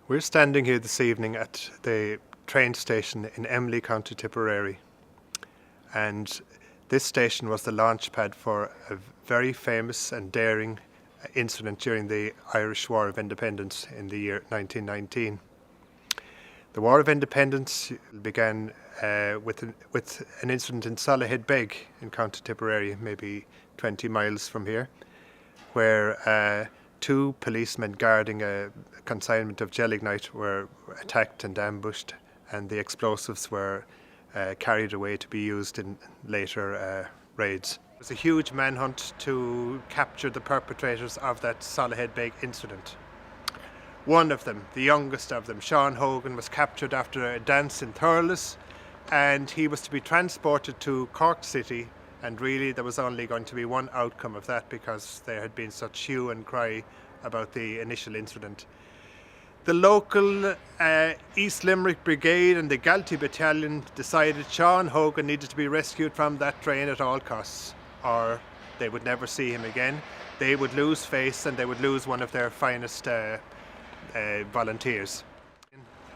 We're standing here this evening at the train station in Emly, County Tipperary, and this station was the launch pad for a very famous and daring incident during the Irish War of Independence in the year 1919. The War of Independence began with an incident in Solohead Beg in County Tipperary, maybe 20 miles from here, where two policemen guarding a consignment of gelignite were attacked and ambushed, and the explosives were carried away to be used in later raids. It was a huge manhunt to capture the perpetrators of that Solohead Beg incident. One of them, the youngest of them, Sean Hogan, was captured after a dance in Thurles, and he was to be transported to Cork City, and really there was only going to be one outcome of that because there had been such hue and cry about the initial incident. The local East Limerick Brigade and the Galtee Battalion decided Sean Hogan needed to be rescued from that train at all costs, or they would never see him again. They would lose face and they would lose one of their finest volunteers.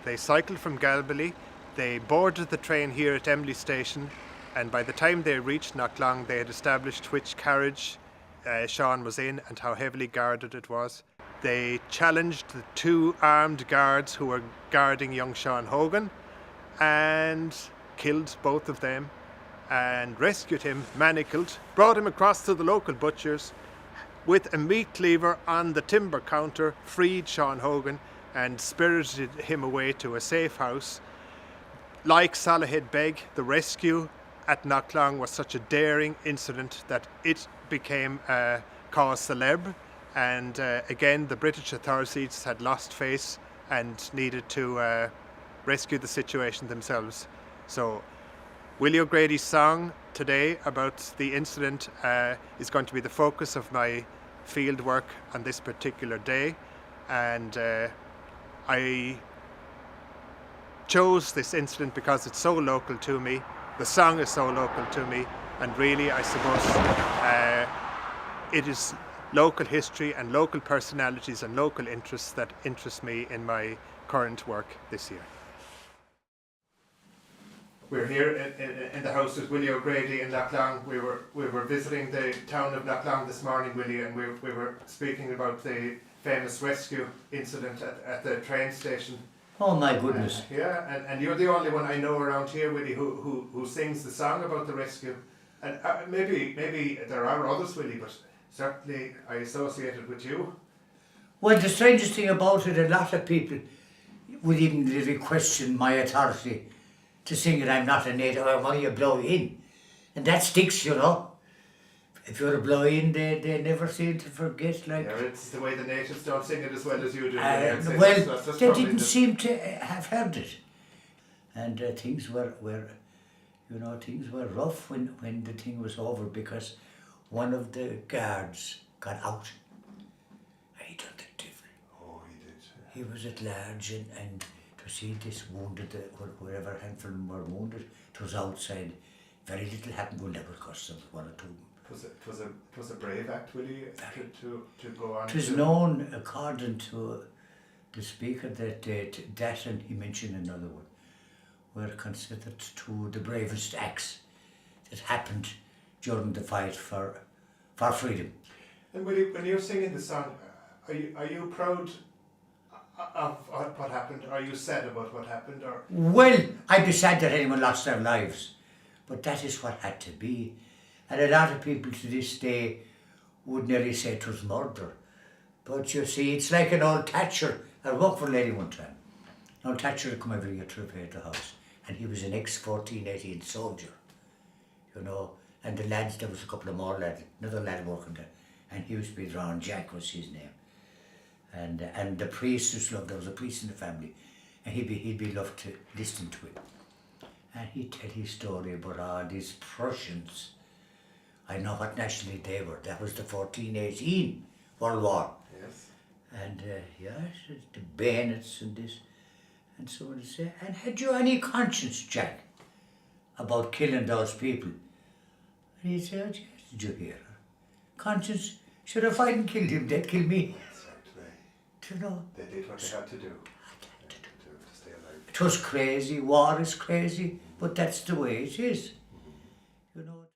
They cycled from Galbally, they boarded the train here at Emly Station, and by the time they reached Knocklong they had established which carriage Sean was in and how heavily guarded it was. They challenged the two armed guards who were guarding young Sean Hogan and killed both of them and rescued him manacled, brought him across to the local butchers with a meat cleaver on the timber counter, freed Sean Hogan and spirited him away to a safe house. Like Solohead Beg, the rescue at Knocklong was such a daring incident that it became a cause célèbre, and again the British authorities had lost face and needed to rescue the situation themselves. So Willie O'Grady's song today about the incident is going to be the focus of my field work on this particular day, and I chose this incident because it's so local to me. The song is so local to me, and really I suppose it is local history and local personalities and local interests that interest me in my current work this year. We're here in the house with Willie O'Grady in Knocklong. We were visiting the town of Knocklong this morning, Willie, and we were speaking about the famous rescue incident at the train station. Oh my goodness. Yeah, and you're the only one I know around here, Willie, who sings the song about the rescue. And maybe there are others, Willie, but certainly I associate it with you. Well, the strangest thing about it, a lot of people would even really question my authority to sing it. I'm not a native, I'm only a blow-in. And that sticks, you know. If you're a blow-in, they never seem to forget. Like, yeah, it's the way the natives don't sing it as well as you do. Well, they didn't seem to have heard it. And things were rough when the thing was over, because one of the guards got out. And he done the devil. Oh, he did. He was at large, and to see this wounded, wherever handful of them were wounded, it was outside. Very little happened when there was custom, one or two. It was a brave act, Willie, to go on. It was known, according to the speaker, that that and he mentioned another one, were considered two the bravest acts that happened during the fight for freedom. And Willie, when you're singing the song, are you proud of what happened? Are you sad about what happened? Or? Well, I'd be sad that anyone lost their lives, but that is what had to be. And a lot of people to this day would nearly say it was murder. But you see, it's like an old Thatcher. I worked for a lady one time. An old Thatcher would come every year to repair the house. And he was an ex-1418 soldier, you know. And the lads, there was a couple of more lads, another lad working there. And he used to be drawn, Jack was his name. And the priest was loved, there was a priest in the family. And he'd be loved to listen to him. And he'd tell his story about all these Prussians. I know what nationality they were. That was the 1418 World War. Yes. And the bayonets and this. And so on to say, and had you any conscience, Jack, about killing those people? And he'd say, oh, yes, did you hear her? Conscience, should if I hadn't killed him, they'd kill me. That's right, right. Do you know? They did what they had to do. 'twas crazy, war is crazy, but that's the way it is. You know.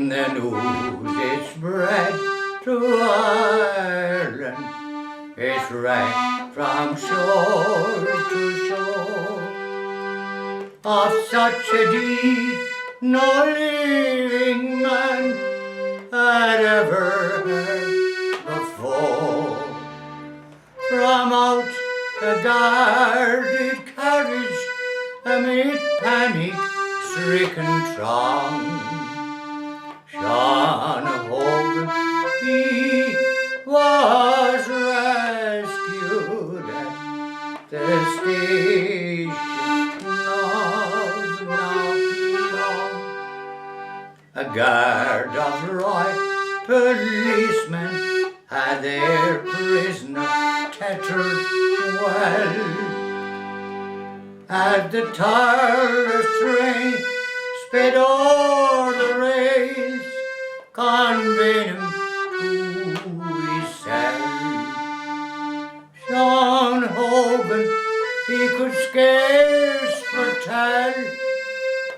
The news is spread through Ireland, it's right from shore to shore, of such a deed no living man had ever heard before. From out a guarded carriage amid panic-stricken throng, Sean Hogan, he was rescued at the station of Knocklong. A guard of Royal policemen had their prisoner tettered well. As the tireless train sped o'er the rails, conveying him to his cell. Sean Hogan, he could scarce foretell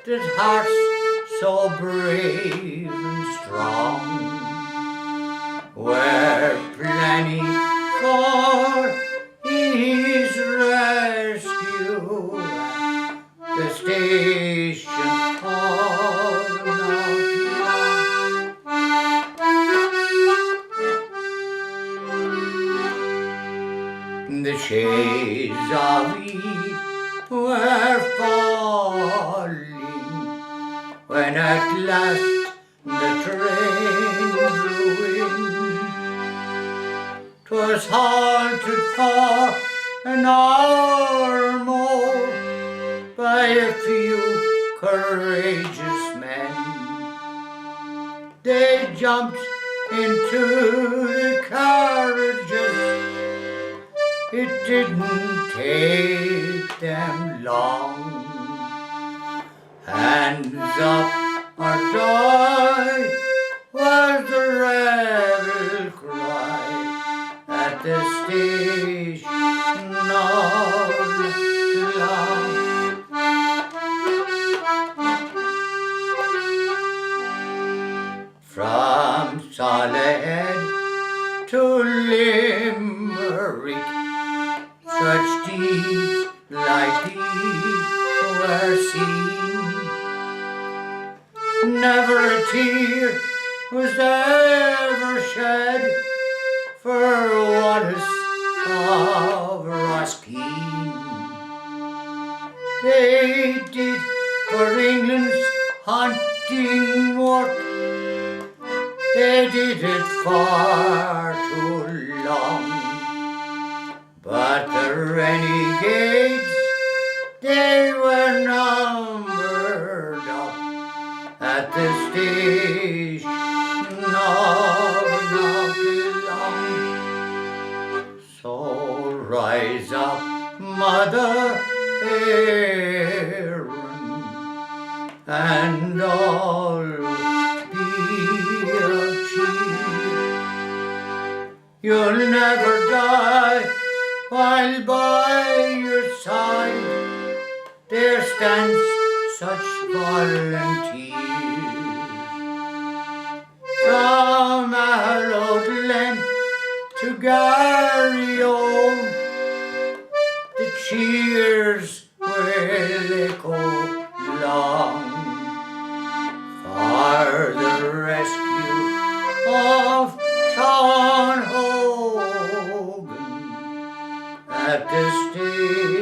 that hearts so brave and strong were planning for his rescue at the station of Knocklong. The shades of eve were falling when at last the train drew in. 'Twas halted for an hour or more by a few courageous men. They jumped into the carriages. It didn't take them long. Hands up or die was the rebel cry at the station of Knocklong. From Solid to Limerick, such deeds like these were seen. Never a tear was ever shed for Wallace of Roskeen. They did for England's hunting work, they did it far too long. But the renegades, they were numbered up at the station of Knocklong. So rise up, Mother Erin, and all be of cheer. You'll never die while by your side there stands such volunteers. From Allowglen to Garryowen, the cheers will echo long for the rescue of Sean Hogan at the station